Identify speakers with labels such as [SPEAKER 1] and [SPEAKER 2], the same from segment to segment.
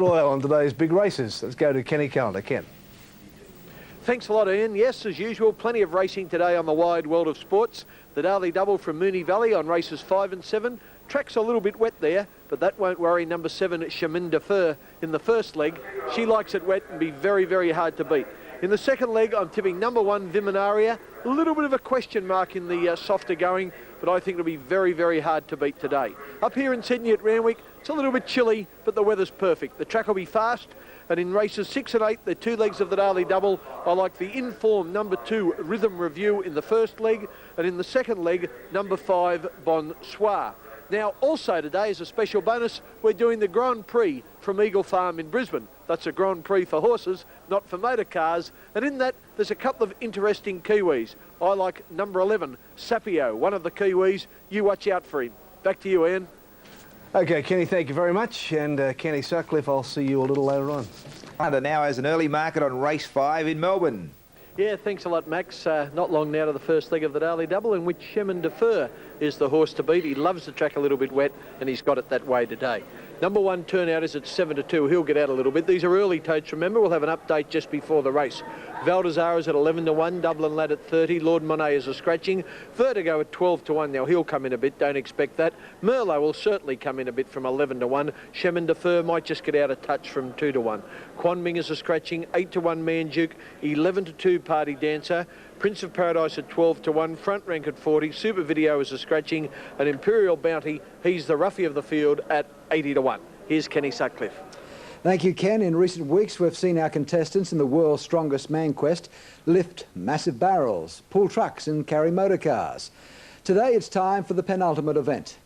[SPEAKER 1] Oil on today's big races. Let's go to Kenny Calendar. Ken.
[SPEAKER 2] Thanks a lot, Ian. Yes, as usual, plenty of racing today on the wide world of sports. The Darley Double from Moonee Valley on races 5 and 7. Track's a little bit wet there, but that won't worry number 7, Chemin de Fer, in the first leg. She likes it wet and be very, very hard to beat. In the second leg, I'm tipping number 1, Viminaria. A little bit of a question mark in the softer going, but I think it'll be very, very hard to beat today. Up here in Sydney at Randwick, it's a little bit chilly, but the weather's perfect. The track will be fast, and in races 6 and 8, the 2 legs of the Darley Double, I like the Inform number 2, Rhythm Review in the first leg, and in the second leg, number 5, Bonsoir. Now, also today, as a special bonus, we're doing the Grand Prix from Eagle Farm in Brisbane. That's a Grand Prix for horses, not for motor cars. And in that, there's a couple of interesting Kiwis. I like number 11, Sapio, one of the Kiwis. You watch out for him. Back to you, Ian.
[SPEAKER 1] Okay, Kenny, thank you very much. And Kenny Sutcliffe, I'll see you a little later on.
[SPEAKER 3] Under now has an early market on race 5 in Melbourne.
[SPEAKER 2] Yeah, thanks a lot, Max. Not long now to the first leg of the Darley Double, in which Chemin de Fer is the horse to beat. He loves the track a little bit wet, and he's got it that way today. Number 1 turnout is at 7 to 2. He'll get out a little bit. These are early totes, remember. We'll have an update just before the race. Valdezar is at 11 to 1. Dublin Lad at 30. Lord Monet is a scratching. Vertigo at 12 to 1. Now, he'll come in a bit. Don't expect that. Merlot will certainly come in a bit from 11 to 1. Chemin de Fer might just get out a touch from 2 to 1. Quan Ming is a scratching. 8 to 1 Man Duke. 11 to 2 Party Dancer. Prince of Paradise at 12 to 1, front rank at 40, Super Video is a scratching, and Imperial Bounty, he's the roughie of the field at 80 to 1. Here's Kenny Sutcliffe.
[SPEAKER 4] Thank you, Ken. In recent weeks, we've seen our contestants in the world's strongest man quest lift massive barrels, pull trucks and carry motor cars. Today, it's time for the penultimate event.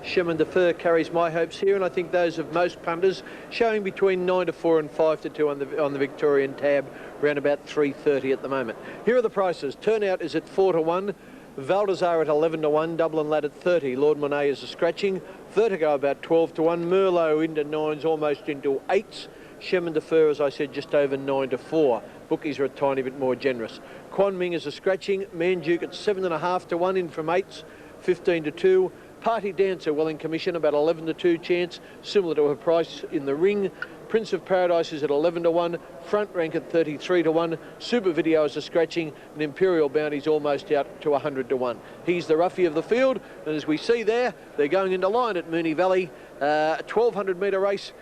[SPEAKER 2] Chemin de Fer carries my hopes here, and I think those of most punters, showing between 9 to 4 and 5 to 2 on the Victorian tab, around about 3.30 at the moment. Here are the prices. Turnout is at 4 to 1. Valdezar at 11 to 1. Dublin Lad at 30. Lord Monet is a scratching. Vertigo about 12 to 1. Merlot into 9s, almost into 8s. Chemin de Fer, as I said, just over 9 to 4. Bookies are a tiny bit more generous. Quan Ming is a scratching. Man Duke at 7.5 to 1 in from 8s. 15 to 2. Party Dancer well in commission, about 11 to 2 chance, similar to her price in the ring. Prince of Paradise is at 11 to 1, front rank at 33 to 1, Super Video is a scratching, and Imperial Bounty's almost out to 100 to 1. He's the roughie of the field, and as we see there, they're going into line at Moonee Valley, a 1,200 metre race.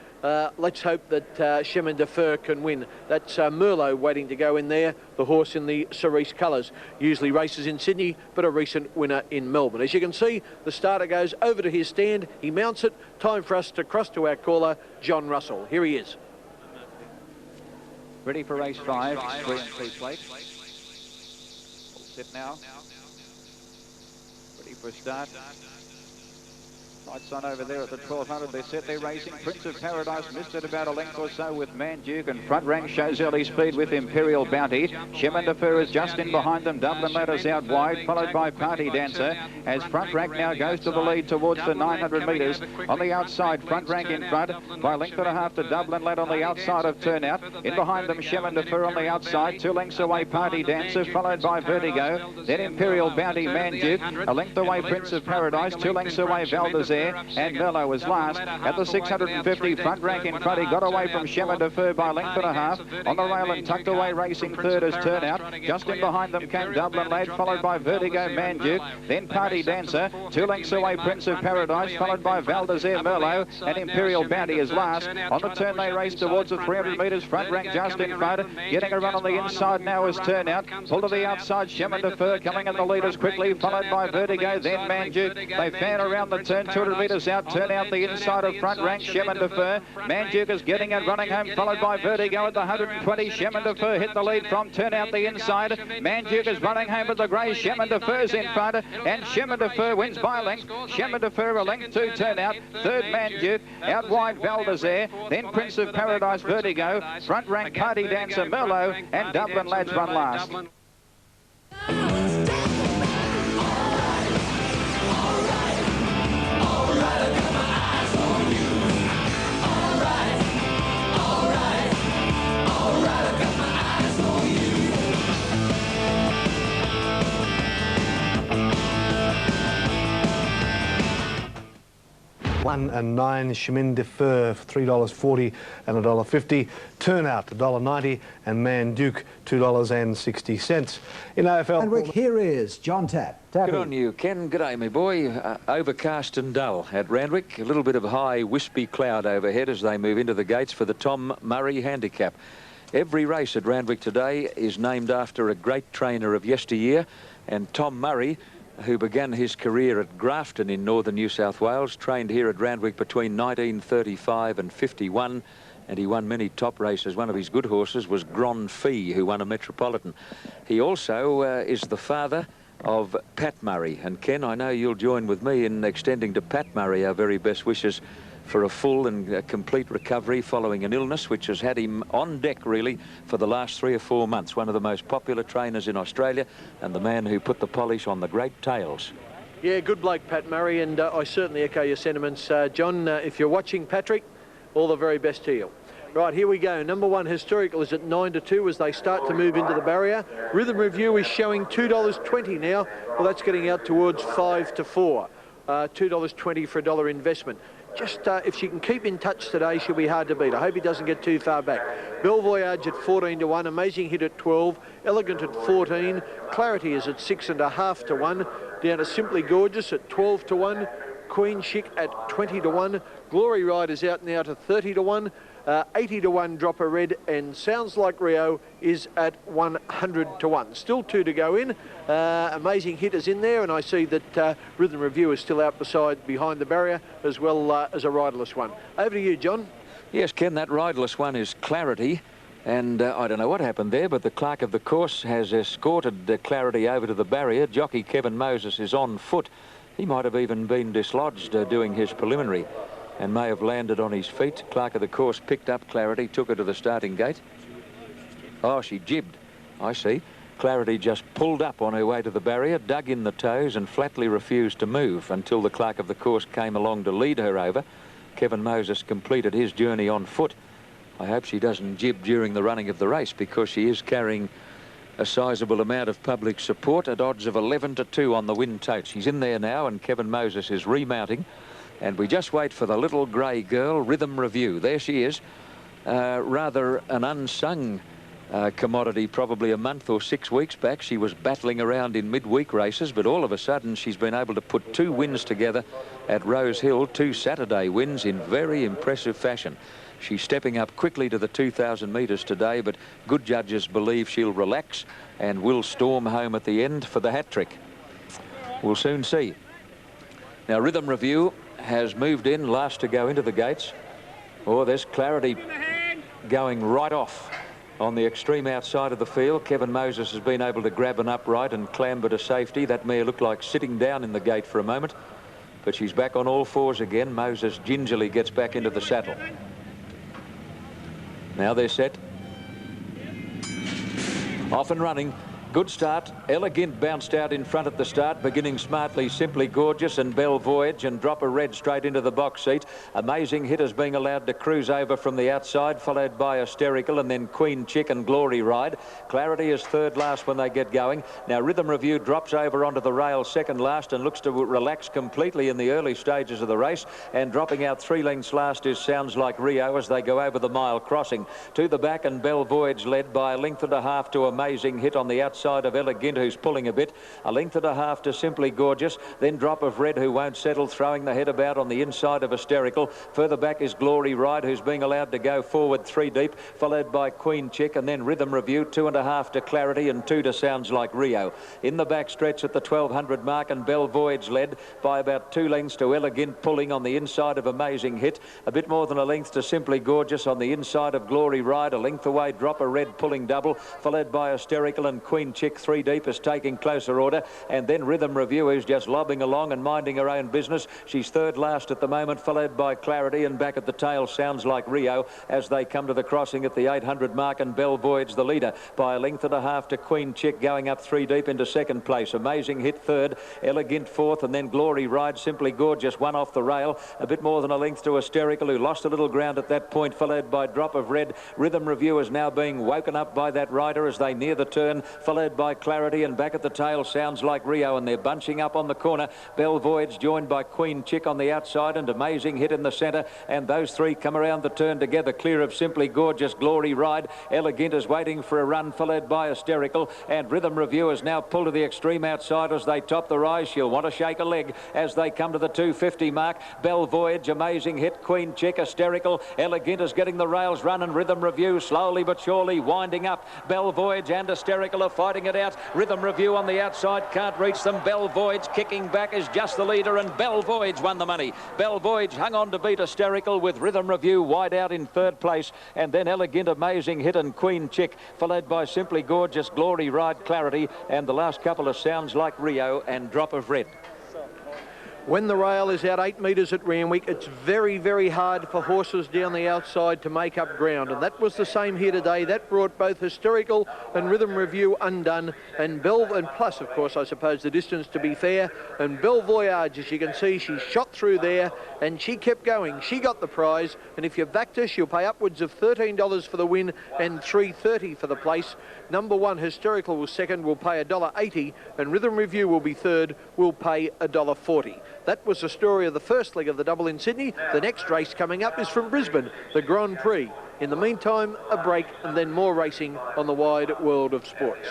[SPEAKER 2] Let's hope that Chemin de Fer can win. That's Merlot waiting to go in there, the horse in the cerise colours. Usually races in Sydney, but a recent winner in Melbourne. As you can see, the starter goes over to his stand. He mounts it. Time for us to cross to our caller, John Russell. Here he is.
[SPEAKER 5] Ready for race 5, 3 and 3 plate. All set now. Ready for a start. Lights on over there at the 1200. They're set, they're racing. Prince of Paradise missed it about a length or so with Man Duke, and front rank shows early speed with Imperial Bounty. Chemin de Fer is just in behind them. Dublin Ladder's out wide, followed by Party Dancer, as front rank now goes to the lead towards the 900 metres. On the outside, front rank in front by a length and a half to Dublin Lad on the outside of turnout. In behind them, Chemin de Fer on the outside, 2 lengths away Party Dancer, followed by Vertigo, then Imperial Bounty, Man Duke, a length away Prince of Paradise, 2 lengths away Valdezar, and Merlot was last. At the 650, front rank in front, he got away from Chemin de Fer by a length and a half. On the rail and tucked away, racing third as turnout. Just in behind them came Dublin Lad, followed by Vertigo, Man Duke, then Party Dancer, 2 lengths away Prince of Paradise, followed by Valdezar, Merlot, and Imperial Bounty is last. On the turn they race towards the 300 metres, front rank just in front, getting a run on the inside now as turnout. Pull to the outside, Chemin de Fer coming in the leaders quickly, followed by Vertigo, then Man Duke. They fan around the turn, 200 metres out, turn out the inside of front rank, Chemin de Fer. Man Duke is getting it, running home, followed by Vertigo at the 120. Chemin de Fer hit the lead from turn out the inside. Man Duke is running home with the grey. Chemin de Fer's in front, and Chemin de Fer wins by a length. Chemin de Fer a length, 2 turn out. Third Man Duke, out wide Valdezar, then Prince of Paradise, Vertigo, front rank Party Dancer, Merlot, and Dublin Lads run last.
[SPEAKER 1] 1 and 9, Chemin de Fer for $3.40 and $1.50. Turnout $1.90 and Man Duke $2.60. In AFL.
[SPEAKER 4] And Rick, here is John Tapp. Tappy.
[SPEAKER 6] Good on you, Ken. G'day, me boy. Overcast and dull at Randwick. A little bit of high, wispy cloud overhead as they move into the gates for the Tom Murray Handicap. Every race at Randwick today is named after a great trainer of yesteryear, and Tom Murray, who began his career at Grafton in northern New South Wales, trained here at Randwick between 1935 and 51, and he won many top races. One of his good horses was Grand Fee, who won a Metropolitan. He also is the father of Pat Murray. And Ken, I know you'll join with me in extending to Pat Murray our very best wishes for a full and complete recovery following an illness which has had him on deck really for the last 3 or 4 months. One of the most popular trainers in Australia and the man who put the polish on the great tails.
[SPEAKER 2] Yeah, good bloke, Pat Murray, and I certainly echo your sentiments. John, if you're watching, Patrick, all the very best to you. Right, here we go. Number 1, Historical, is at 9-2 as they start to move into the barrier. Rhythm Review is showing $2.20 now. Well, that's getting out towards 5-4. $2.20 for $1 investment. Just if she can keep in touch today, she'll be hard to beat. I hope he doesn't get too far back. Belle Voyage at 14-1. Amazing Hit at 12. Elegant at 14. Clarity is at 6.5 to 1. Down to Simply Gorgeous at 12 to 1. Queen Chic at 20 to 1. Glory Ride is out now to 30 to 1. 80 to 1 Dropper Red, and Sounds Like Rio is at 100 to 1. Still 2 to go in. Amazing Hit is in there, and I see that Rhythm Review is still out behind the barrier, as well as a riderless one. Over to you, John.
[SPEAKER 6] Yes, Ken, that riderless one is Clarity. And I don't know what happened there, but the clerk of the course has escorted Clarity over to the barrier. Jockey Kevin Moses is on foot. He might have even been dislodged doing his preliminary and may have landed on his feet. Clerk of the course picked up Clarity, took her to the starting gate. Oh, she jibbed. I see. Clarity just pulled up on her way to the barrier, dug in the toes and flatly refused to move until the clerk of the course came along to lead her over. Kevin Moses completed his journey on foot. I hope she doesn't jib during the running of the race, because she is carrying a sizable amount of public support at odds of 11-2 on the win tote. She's in there now, and Kevin Moses is remounting. And we just wait for the little grey girl, Rhythm Review. There she is. Rather an unsung commodity probably a month or 6 weeks back. She was battling around in midweek races, but all of a sudden she's been able to put 2 wins together at Rose Hill, 2 Saturday wins in very impressive fashion. She's stepping up quickly to the 2,000 metres today, but good judges believe she'll relax and will storm home at the end for the hat-trick. We'll soon see. Now, Rhythm Review has moved in, last to go into the gates. Oh, there's Clarity going right off on the extreme outside of the field. Kevin Moses has been able to grab an upright and clamber to safety. That mare looked like sitting down in the gate for a moment, but she's back on all fours again. Moses gingerly gets back into the saddle. Now they're set. Off and running. Good start. Elegant bounced out in front at the start, beginning smartly Simply Gorgeous and Belle Voyage, and Dropper Red straight into the box seat. Amazing Hit is being allowed to cruise over from the outside, followed by Hysterical and then Queen Chick and Glory Ride. Clarity is third last when they get going. Now Rhythm Review drops over onto the rail second last and looks to relax completely in the early stages of the race, and dropping out 3 lengths last is Sounds Like Rio as they go over the mile crossing. To the back, and Belle Voyage led by 1.5 lengths to Amazing Hit on the outside of Elegant, who's pulling a bit. 1.5 lengths to Simply Gorgeous, then Drop of Red, who won't settle, throwing the head about on the inside of Hysterical. Further back is Glory Ride, who's being allowed to go forward 3 deep, followed by Queen Chick, and then Rhythm Review, 2.5 to Clarity and 2 to Sounds Like Rio. In the back stretch at the 1200 mark, and Belle Voyage led by about 2 lengths to Elegant, pulling on the inside of Amazing Hit. A bit more than 1 length to Simply Gorgeous on the inside of Glory Ride. 1 length away, Drop of Red pulling double, followed by Hysterical, and Queen Chick 3 deep is taking closer order, and then Rhythm Review is just lobbing along and minding her own business. She's third last at the moment, followed by Clarity, and back at the tail Sounds Like Rio as they come to the crossing at the 800 mark, and Belle Voyage the leader by 1.5 lengths to Queen Chick, going up 3 deep into second place. Amazing Hit third, Elegant fourth, and then Glory Ride, Simply Gorgeous 1 off the rail, a bit more than 1 length to Hysterical, who lost a little ground at that point, followed by Drop of Red. Rhythm Review is now being woken up by that rider as they near the turn, followed followed by Clarity, and back at the tail Sounds Like Rio, and they're bunching up on the corner. Belle Voyage joined by Queen Chick on the outside, and Amazing Hit in the centre, and those three come around the turn together, clear of Simply Gorgeous, Glory Ride. Elegant is waiting for a run, followed by Hysterical, and Rhythm Review is now pulled to the extreme outside as they top the rise. She'll want to shake a leg as they come to the 250 mark. Belle Voyage, Amazing Hit, Queen Chick, Hysterical. Elegant is getting the rails run, and Rhythm Review slowly but surely winding up. Belle Voyage and Hysterical are fighting it out. Rhythm Review on the outside can't reach them. Belle Voyage kicking back is just the leader, and Belle Voyage won the money. Belle Voyage hung on to beat Hysterical, with Rhythm Review wide out in third place, and then Elegant, Amazing Hit and Queen Chick, followed by Simply Gorgeous, Glory Ride, Clarity, and the last couple of Sounds Like Rio and Drop of Red.
[SPEAKER 2] When the rail is out 8 metres at Randwick, it's very, very hard for horses down the outside to make up ground. And that was the same here today. That brought both Hysterical and Rhythm Review undone. And plus, of course, I suppose the distance to be fair. And Belle Voyage, as you can see, she shot through there and she kept going. She got the prize. And if you backed her, she'll pay upwards of $13 for the win and $3.30 for the place. Number 1, Hysterical, was second, will pay $1.80. And Rhythm Review will be third, will pay $1.40. That was the story of the first leg of the double in Sydney. The next race coming up is from Brisbane, the Grand Prix. In the meantime, a break and then more racing on the wide world of sports.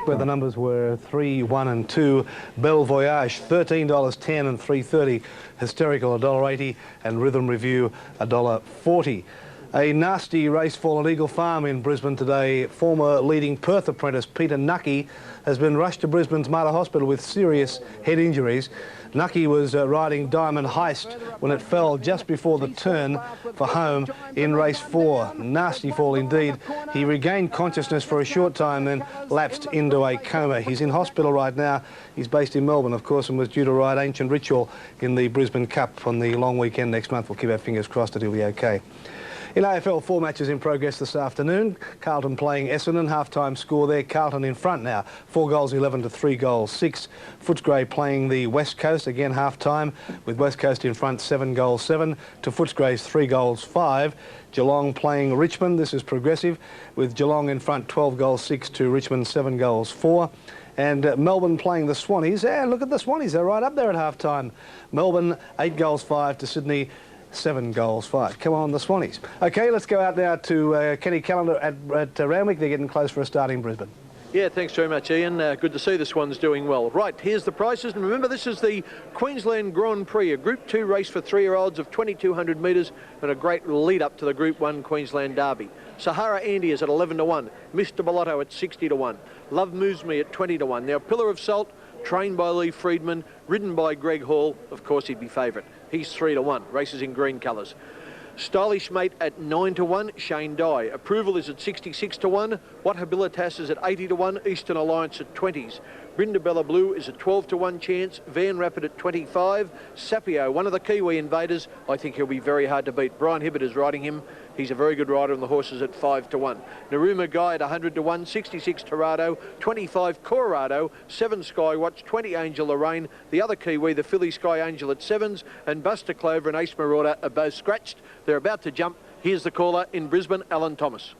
[SPEAKER 1] Where the numbers were 3, 1 and 2. Belle Voyage $13.10 and $3.30. Hysterical $1.80 and Rhythm Review $1.40. A nasty race fall at Eagle Farm in Brisbane today. Former leading Perth apprentice Peter Nucky has been rushed to Brisbane's Mater Hospital with serious head injuries. Nucky was riding Diamond Heist when it fell just before the turn for home in race 4. Nasty fall indeed. He regained consciousness for a short time, then lapsed into a coma. He's in hospital right now. He's based in Melbourne, of course, and was due to ride Ancient Ritual in the Brisbane Cup on the long weekend next month. We'll keep our fingers crossed that he'll be okay. In AFL, 4 matches in progress this afternoon. Carlton playing Essendon, half-time score there. Carlton in front now, 4 goals 11 to 3 goals 6. Footscray playing the West Coast, again half-time, with West Coast in front 7 goals 7 to Footscray's 3 goals 5. Geelong playing Richmond, this is progressive, with Geelong in front 12 goals 6 to Richmond 7 goals 4. And Melbourne playing the Swannies. Look at the Swannies, they're right up there at half-time. Melbourne 8 goals 5 to Sydney 7 goals 5. Come on, the Swannies. OK, let's go out now to Kenny Callender at Randwick. They're getting close for a start in Brisbane.
[SPEAKER 2] Yeah, thanks very much, Ian. Good to see the Swans doing well. Right, here's the prices. And remember, this is the Queensland Grand Prix, a Group 2 race for 3-year-olds of 2,200 metres and a great lead-up to the Group 1 Queensland Derby. Sahara Andy is at 11 to 1. Mr. Bellotto at 60 to 1. Love Moves Me at 20 to 1. Now, Pillar of Salt, trained by Lee Friedman, ridden by Greg Hall. Of course, he'd be favourite. He's 3 to 1. Races in green colours. Stylish Mate at 9 to 1. Shane Dye. Approval is at 66 to 1. What Habilitas is at 80 to 1. Eastern Alliance at 20s. Brindabella Blue is a 12 to 1 chance. Van Rapid at 25. Sapio, one of the Kiwi invaders. I think he'll be very hard to beat. Brian Hibbert is riding him. He's a very good rider, and the horse is at 5 to 1. Naruma Guy at 100 to 1. 66 Torado. 25 Corrado. 7 Skywatch. 20 Angel Lorraine. The other Kiwi, the Philly Sky Angel at 7s. And Buster Clover and Ace Marauder are both scratched. They're about to jump. Here's the caller in Brisbane, Alan Thomas.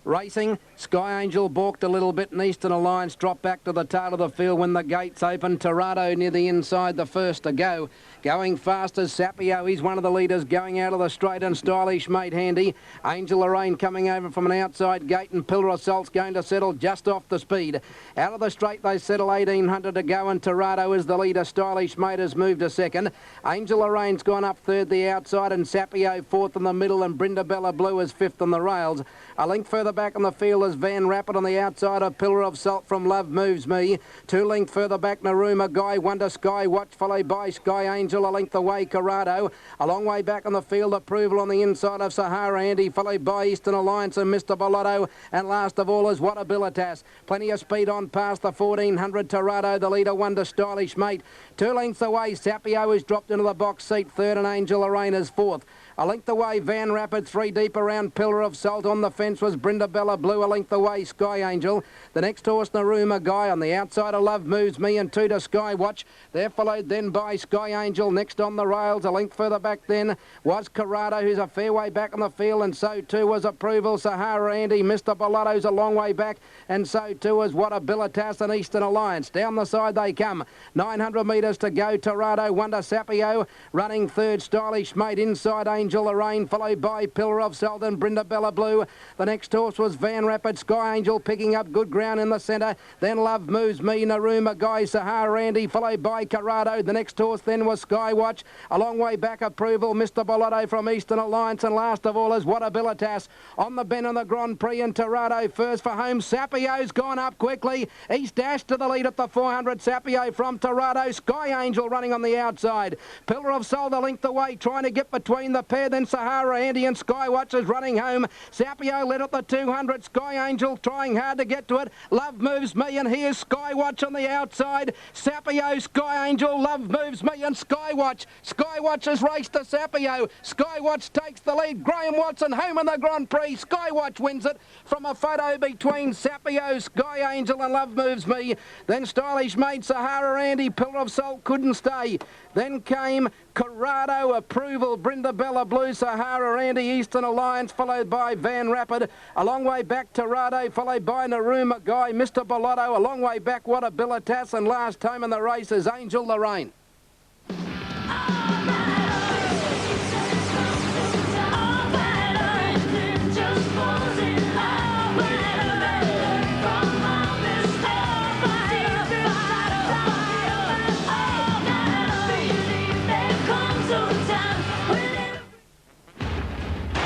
[SPEAKER 7] Racing, Sky Angel balked a little bit and Eastern Alliance dropped back to the tail of the field when the gates opened. Torado near the inside, the first to go. Going fast as Sapio, he's one of the leaders going out of the straight, and Stylish Mate handy. Angel Lorraine coming over from an outside gate, and Pillar of Salt's going to settle just off the speed. Out of the straight they settle, 1,800 to go, and Torado is the leader. Stylish Mate has moved to second. Angel Lorraine's gone up third the outside, and Sapio fourth in the middle, and Brindabella Blue is fifth on the rails. A length further back on the field is Van Rapid on the outside of Pillar of Salt from Love Moves Me. 2 length further back, Naruma Guy, Wonder Sky Watch, followed by Sky Angel. A length away, Corrado. A long way back on the field, Approval on the inside of Sahara Andy, followed by Eastern Alliance and Mr. Bellotto. And last of all is What Habilitas. Plenty of speed on past the 1,400. Torado, the leader, Wonder Stylish Mate. 2 lengths away, Sapio is dropped into the box seat third, and Angel Lorraine is fourth. A length away, Van Rapid, 3 deep around Pillar of Salt. On the fence was Brindabella Blue. A length away, Sky Angel. The next horse, Naruma Guy. On the outside, of Love Moves Me, and 2 to Sky Watch. They're followed then by Sky Angel. Next on the rails, a length further back then was Corrado, who's a fair way back on the field, and so too was Approval, Sahara Andy. Mr. Bolotto's a long way back, and so too is Whatabilitas and Eastern Alliance. Down the side they come. 900 metres to go. Torado, Wonder Sapio running third. Stylish Mate inside Angel Lorraine, followed by Pillar of Salt and Brindabella Blue. The next horse was Van Rapid. Sky Angel picking up good ground in the centre. Then Love Moves Me, Naruma Guy, Sahara Andy, followed by Corrado. The next horse then was Sky Watch. A long way back, Approval, Mr. Bolotto from Eastern Alliance, and last of all is Whatabilitas on the bend on the Grand Prix, and Torado first for home. Sapio's gone up quickly. He's dashed to the lead at the 400. Sapio from Torado. Sky Angel running on the outside. Pillar of Salt a length away, trying to get between the pair. Then Sahara Andy and Sky Watch is running home. Sapio led at the 200. Sky Angel trying hard to get to it. Love Moves Me, and here's Sky Watch on the outside. Sapio, Sky Angel, Love Moves Me, and Sky Watch. Sky Watch has raced to Sapio. Sky Watch takes the lead. Graham Watson home in the Grand Prix. Sky Watch wins it from a photo between Sapio, Sky Angel and Love Moves Me. Then Stylish Mate, Sahara Andy, Pillar of Salt couldn't stay. Then came Corrado, Approval, Brindabella Blue, Sahara Andy, Eastern Alliance, followed by Van Rapid. A long way back, Torado, followed by Naruma Guy, Mr. Bolotto. A long way back, Whatabilitas, and last home in the race is Angel Lorraine.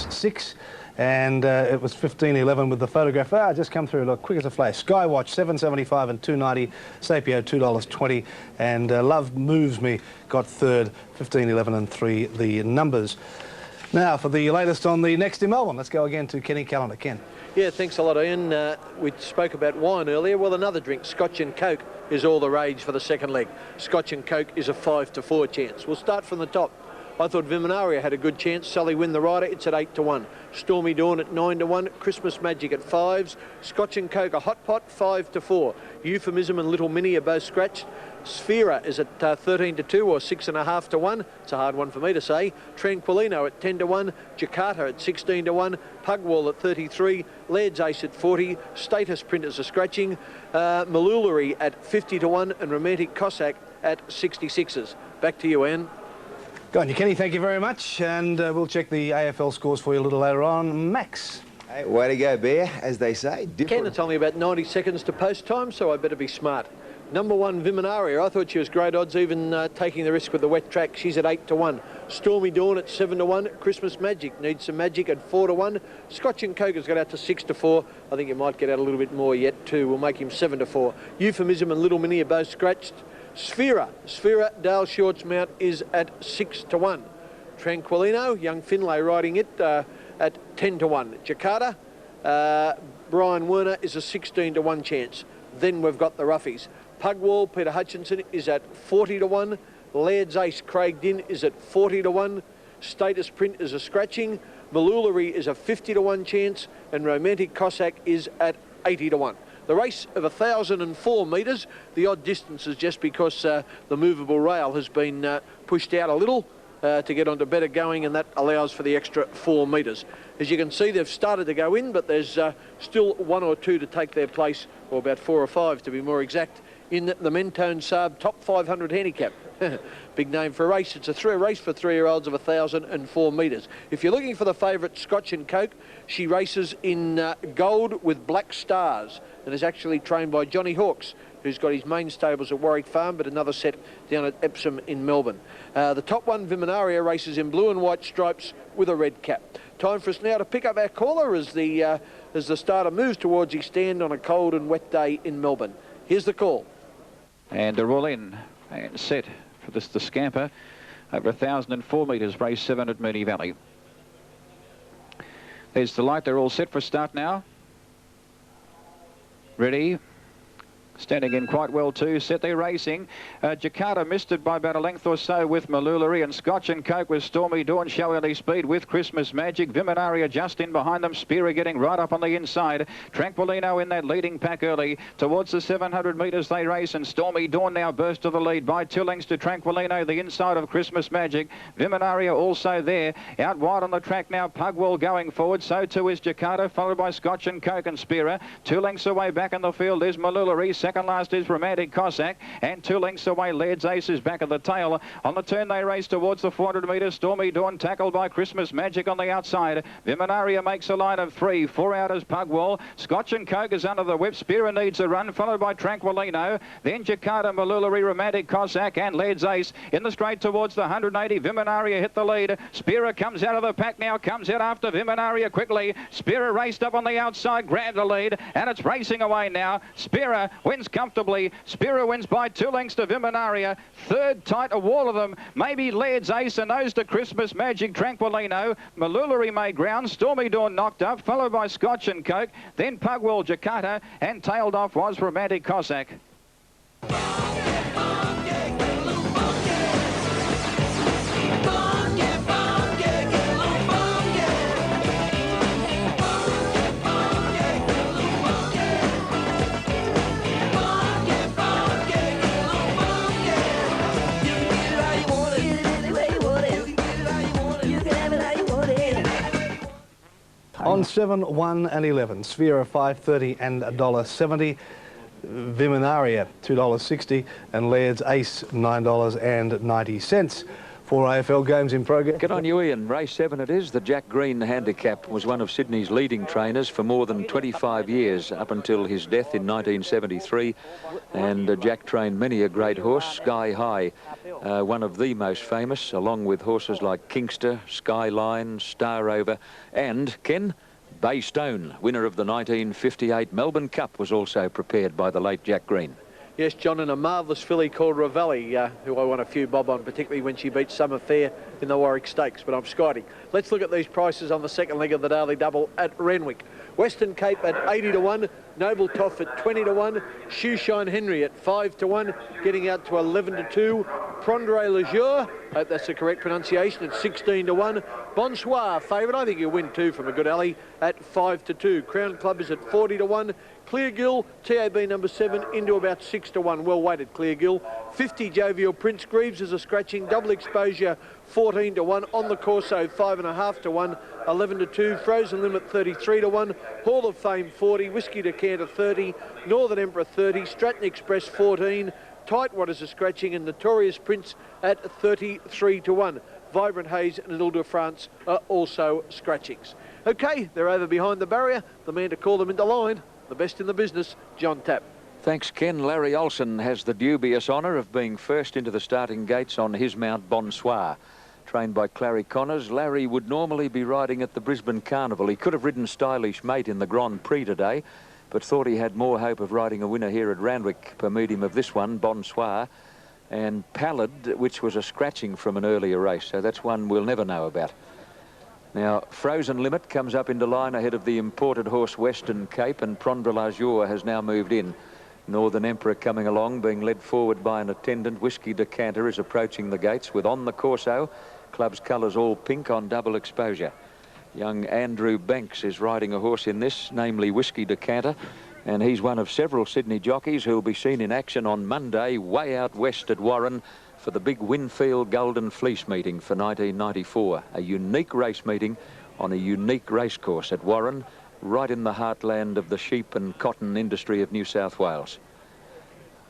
[SPEAKER 1] Six, and it was 15.11 with the photograph. Just come through, look, quick as a flash. Sky Watch, $7.75 and $2.90. Sapio, $2.20. And Love Moves Me got third, 15.11 and 3, the numbers. Now, for the latest on the next in Melbourne, let's go again to Kenny Callender. Ken.
[SPEAKER 2] Yeah, thanks a lot, Ian. We spoke about wine earlier. Well, another drink, Scotch and Coke, is all the rage for the second leg. Scotch and Coke is a 5-4 chance. We'll start from the top. I thought Viminaria had a good chance. Sully Win the rider, it's at 8-1. Stormy Dawn at 9-1. Christmas Magic at 5s. Scotch and Coke, a hot pot, 5-4. Euphemism and Little Minnie are both scratched. Sphera is at 13-2 or 6.5-1. It's a hard one for me to say. Tranquilino at 10-1. Jakarta at 16-1. Pugwall at 33. Laird's Ace at 40. Status Printers are scratching. Malulari at 50-1 and Romantic Cossack at 66s. Back to you, Anne.
[SPEAKER 1] Go on, you Kenny, thank you very much, and we'll check the AFL scores for you a little later on. Max.
[SPEAKER 3] Hey, way to go, Bear, as they say.
[SPEAKER 2] Ken told me about 90 seconds to post time, so I better be smart. Number 1, Viminaria. I thought she was great odds, even taking the risk with the wet track. She's at 8-1. Stormy Dawn at 7-1. Christmas Magic needs some magic at 4-1. Scotch and Coke has got out to 6-4. I think you might get out a little bit more yet too. We'll make him 7-4. Euphemism and Little Minnie are both scratched. Sphera, Dale Short's mount is at 6-1. Tranquilino, young Finlay riding it at 10-1. Jakarta, Brian Werner is a 16-1 chance. Then we've got the roughies. Pugwall, Peter Hutchinson is at 40-1. Laird's Ace, Craig Dinn is at 40-1. Status Print is a scratching. Malulari is a 50-1 chance. And Romantic Cossack is at 80-1. The race of 1,004 metres, the odd distance is just because the movable rail has been pushed out a little to get onto better going, and that allows for the extra 4 metres. As you can see, they've started to go in, but there's still 1 or 2 to take their place, or about 4 or 5 to be more exact, in the Mentone Saab Top 500 handicap. Big name for a race. It's a race for 3-year-olds of 1,004 metres. If you're looking for the favourite, Scotch and Coke, she races in gold with black stars and is actually trained by Johnny Hawkes, who's got his main stables at Warwick Farm, but another set down at Epsom in Melbourne. The top one, Viminaria, races in blue and white stripes with a red cap. Time for us now to pick up our caller as the starter moves towards his stand on a cold and wet day in Melbourne. Here's the call.
[SPEAKER 5] And they're all in and set for this, the scamper, over 1,004 metres, race 7 at Moonee Valley. There's the light. They're all set for start now. Ready, Standing in quite well too. Set their racing. Jakarta missed it by about a length or so with Malulari, and Scotch and Coke with Stormy Dawn show early speed with Christmas Magic. Viminaria just in behind them. Spearer getting right up on the inside. Tranquilino in that leading pack early. Towards the 700 metres they race, and Stormy Dawn now burst to the lead by 2 lengths to Tranquilino, the inside of Christmas Magic. Viminaria also there. Out wide on the track now, Pugwell going forward. So too is Jakarta, followed by Scotch and Coke and Spearer. 2 lengths away back in the field is Malulari. Second last is Romantic Cossack, and 2 lengths away Laird's Ace is back at the tail. On the turn they race towards the 400 metres. Stormy Dawn tackled by Christmas Magic on the outside. Viminaria makes a line of 3. 4 out is Pugwell. Scotch and Coke is under the whip. Spearer needs a run, followed by Tranquilino. Then Jakarta, Malulari, Romantic Cossack and Laird's Ace in the straight towards the 180. Viminaria hit the lead. Spearer comes out of the pack now, comes out after Viminaria quickly. Spearer raced up on the outside, grabbed the lead, and it's racing away now. Spearer wins comfortably. Spearer wins by 2 lengths to Viminaria. Third tight, a wall of them. Maybe Laird's Ace, and those to Christmas Magic, Tranquilino. Malulari made ground. Stormy Dawn knocked up, followed by Scotch and Coke. Then Pugwell, Jakarta, and tailed off was Romantic Cossack.
[SPEAKER 1] On 7, 1 and 11, Sphere $5.30 and $1.70. Viminaria $2.60 and Laird's Ace $9.90. 4 AFL games in progress.
[SPEAKER 6] Good on you, Ian. Race 7 it is. The Jack Green handicap was one of Sydney's leading trainers for more than 25 years, up until his death in 1973. And Jack trained many a great horse. Sky High, one of the most famous, along with horses like Kingster, Skyline, Star Rover, and Ken Baystone, winner of the 1958 Melbourne Cup, was also prepared by the late Jack Green.
[SPEAKER 2] Yes, John, and a marvellous filly called Ravelli, who I won a few bob on, particularly when she beat Summer Fair in the Warwick Stakes, but I'm skiting. Let's look at these prices on the second leg of the daily double at Renwick. Western Cape at 80 to 1, Noble Toff at 20 to 1, Shoeshine Henry at 5 to 1, getting out to 11 to 2, Prendre Lejour, hope that's the correct pronunciation, at 16 to 1, Bonsoir, favourite, I think he'll win too from a good alley, at 5 to 2, Crown Club is at 40 to 1, Cleargill, TAB number 7, into about 6 to 1, well weighted Cleargill, 50 Jovial Prince Greaves is a scratching, double exposure 14 to 1, on the Corso 5.5 to 1, 11 to 2, Frozen Limit 33 to 1, Hall of Fame 40, Whiskey Decanter 30, Northern Emperor 30, Stratton Express 14, Tightwad is a scratching, and Notorious Prince at 33 to 1. Vibrant Haze and Ile de France are also scratchings. Okay, they're over behind the barrier. The man to call them into line, the best in the business, John Tapp.
[SPEAKER 6] Thanks, Ken. Larry Olsen has the dubious honour of being first into the starting gates on his mount Bonsoir. Trained by Clary Connors, Larry would normally be riding at the Brisbane Carnival. He could have ridden Stylish Mate in the Grand Prix today, but thought he had more hope of riding a winner here at Randwick per medium of this one, Bonsoir, and Pallid, which was a scratching from an earlier race, so that's one we'll never know about. Now, Frozen Limit comes up into line ahead of the imported horse Western Cape, and Prendre Lejour has now moved in. Northern Emperor coming along, being led forward by an attendant. Whiskey Decanter is approaching the gates with On the Corso. Club's colours all pink on double exposure. Young Andrew Banks is riding a horse in this, namely Whiskey Decanter, and he's one of several Sydney jockeys who will be seen in action on Monday way out west at Warren for the big Winfield Golden Fleece meeting for 1994. A unique race meeting on a unique racecourse at Warren, right in the heartland of the sheep and cotton industry of New South Wales.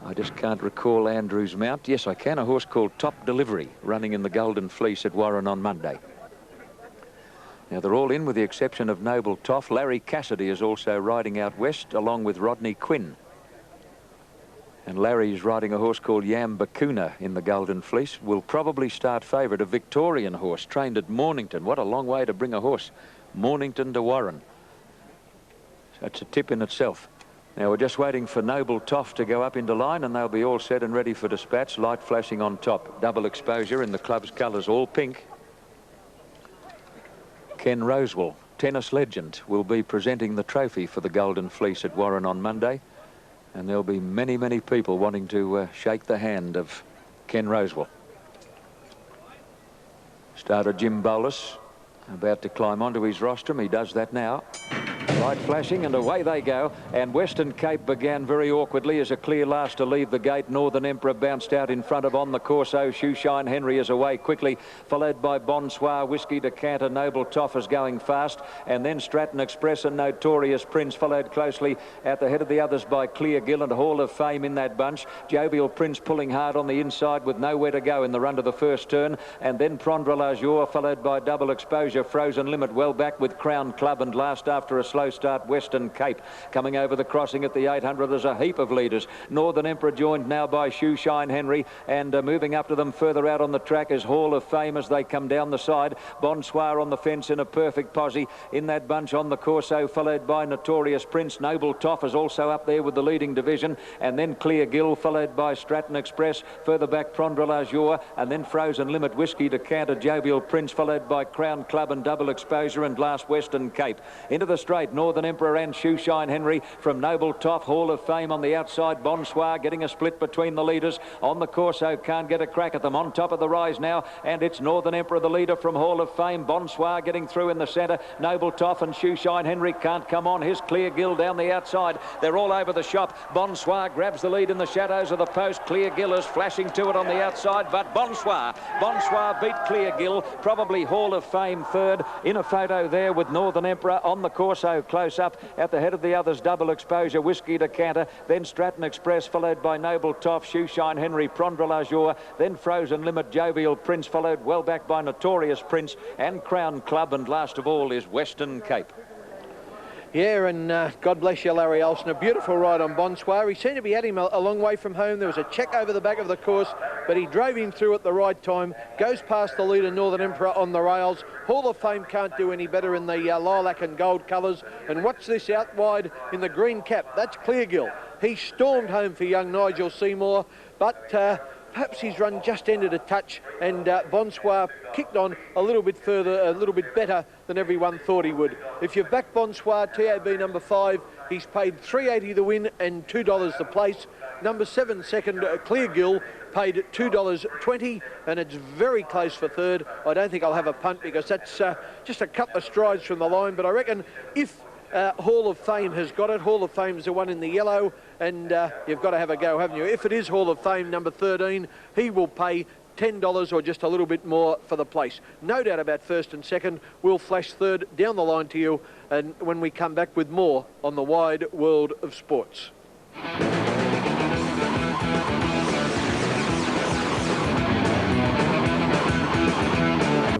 [SPEAKER 6] I just can't recall Andrew's mount. Yes, I can. A horse called Top Delivery, running in the Golden Fleece at Warren on Monday. Now, they're all in with the exception of Noble Toff. Larry Cassidy is also riding out west, along with Rodney Quinn. And Larry's riding a horse called Yam Bakuna in the Golden Fleece. Will probably start favourite, a Victorian horse trained at Mornington. What a long way to bring a horse. Mornington to Warren. So it's a tip in itself. Now, we're just waiting for Noble Toff to go up into line, and they'll be all set and ready for dispatch. Light flashing on top. Double exposure in the club's colours, all pink. Ken Rosewell, tennis legend, will be presenting the trophy for the Golden Fleece at Warren on Monday. And there'll be many, many people wanting to shake the hand of Ken Rosewell. Starter Jim Bolus about to climb onto his rostrum. He does that now. Light flashing and away they go. And Western Cape began very awkwardly as a clear last to leave the gate. Northern Emperor bounced out in front of On the Corso. Shoeshine Henry is away quickly, followed by Bonsoir, Whiskey Decanter, Noble Toff is going fast, and then Stratton Express and Notorious Prince followed closely at the head of the others by Clear Gill and Hall of Fame in that bunch. Jovial Prince pulling hard on the inside with nowhere to go in the run to the first turn, and then Prondra Lajour followed by Double Exposure, Frozen Limit well back with Crown Club, and last after a slow start Western Cape. Coming over the crossing at the 800, there's a heap of leaders. Northern Emperor joined now by Shoeshine Henry, and moving up to them further out on the track is Hall of Fame as they come down the side. Bonsoir on the fence in a perfect posse. In that bunch On the Corso, followed by Notorious Prince. Noble Toff is also up there with the leading division, and then Clear Gill followed by Stratton Express. Further back Prondra Lajour, and then Frozen Limit, Whiskey Decanter, Jovial Prince followed by Crown Club and Double Exposure, and last Western Cape. Into the straight, Northern Emperor and Shoeshine Henry from Noble Toff. Hall of Fame on the outside. Bonsoir getting a split between the leaders. On the Corso can't get a crack at them. On top of the rise now, and it's Northern Emperor the leader from Hall of Fame. Bonsoir getting through in the centre. Noble Toff and Shoeshine Henry can't come on. Here's Clear Gill down the outside. They're all over the shop. Bonsoir grabs the lead in the shadows of the post. Clear Gill is flashing to it on the outside, but Bonsoir beat Clear Gill. Probably Hall of Fame third. In a photo there with Northern Emperor. On the Corso close up at the head of the others, Double Exposure, Whiskey Decanter, then Stratton Express followed by Noble Toff, Shoeshine Henry, Prondra Lajour, then Frozen Limit, Jovial Prince followed well back by Notorious Prince and Crown Club, and last of all is Western Cape.
[SPEAKER 2] Yeah, and God bless you, Larry Olsen. A beautiful ride on Bonsoir. He seemed to be at him a long way from home. There was a check over the back of the course, but he drove him through at the right time. Goes past the leader, Northern Emperor, on the rails. Hall of Fame can't do any better in the lilac and gold colours. And watch this out wide in the green cap. That's Clear Gill. He stormed home for young Nigel Seymour, but perhaps his run just ended a touch, and Bonsoir kicked on a little bit further, a little bit better than everyone thought he would. If you've backed Bonsoir, TAB number 5, he's paid $3.80 the win and $2 the place. Number 7, second, Clear Gill, paid $2.20, and it's very close for third. I don't think I'll have a punt because that's just a couple of strides from the line, but I reckon if Hall of Fame has got it. Hall of Fame's the one in the yellow, and you've got to have a go, haven't you? If it is Hall of Fame number 13, he will pay $10 or just a little bit more for the place. No doubt about first and second. We'll flash third down the line to you, and when we come back with more on the wide world of sports.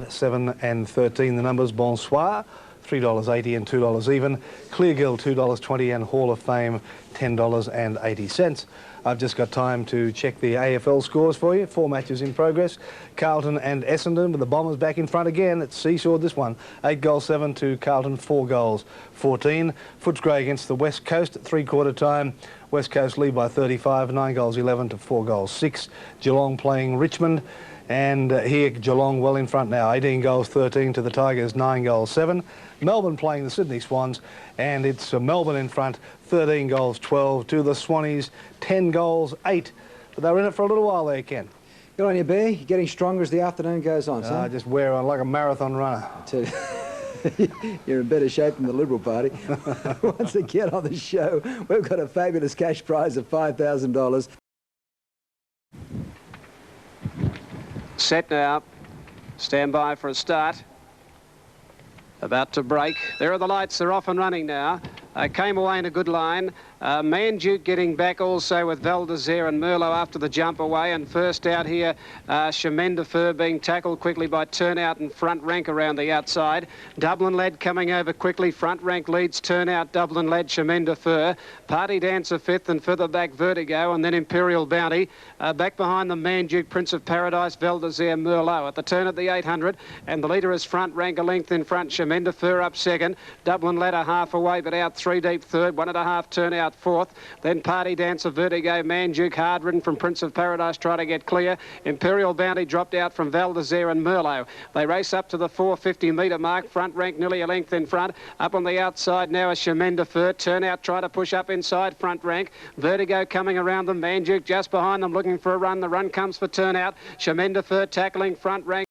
[SPEAKER 1] 7 and 13, the numbers. Bonsoir, $3.80 and $2 even. Clear Gill, $2.20, and Hall of Fame, $10.80. I've just got time to check the AFL scores for you. 4 matches in progress. Carlton and Essendon, with the Bombers back in front again. It's seesawed this one. 8-7 to Carlton, 4-14. Footscray against the West Coast at 3/4 time. West Coast lead by 35, 9-11 to 4-6. Geelong playing Richmond. And here Geelong well in front now, 18-13 to the Tigers, 9-7. Melbourne playing the Sydney Swans, and it's Melbourne in front, 13-12 to the Swannies, 10-8. But they were in it for a little while there, Ken.
[SPEAKER 4] Good on you, B. You're getting stronger as the afternoon goes on, son.
[SPEAKER 1] Just wear on like a marathon runner.
[SPEAKER 4] You're in better shape than the Liberal Party. Once again on the show, we've got a fabulous cash prize of $5,000.
[SPEAKER 8] Set now. Stand by for a start. About to break. There are the lights. They're off and running now. Came away in a good line. Manduke getting back also with Valdezere and Merlot after the jump away. And first out here, Chemin de Fer being tackled quickly by Turnout and Front Rank around the outside. Dublin Led coming over quickly. Front Rank leads Turnout, Dublin Led, Chemin de Fer. Party Dancer 5th, and further back Vertigo, and then Imperial Bounty. Back behind the Manduke, Prince of Paradise, Valdezere, Merlot. At the turn at the 800, and the leader is Front Rank, a length in front. Chemin de Fer up second. Dublin Led a half away, but out 3 deep third. 1.5 Turnout Turnout fourth. Then Party Dancer, Vertigo, Man Duke, hard ridden from Prince of Paradise, try to get clear. Imperial Bounty dropped out from Val d'Isere and Merlot. They race up to the 450 metre mark. Front rank nearly a length in front. Up on the outside now is Chemin de Fer. Turnout try to push up inside front rank. Vertigo coming around them. Man Duke just behind them looking for a run. The run comes for Turnout. Chemin de Fer tackling front rank.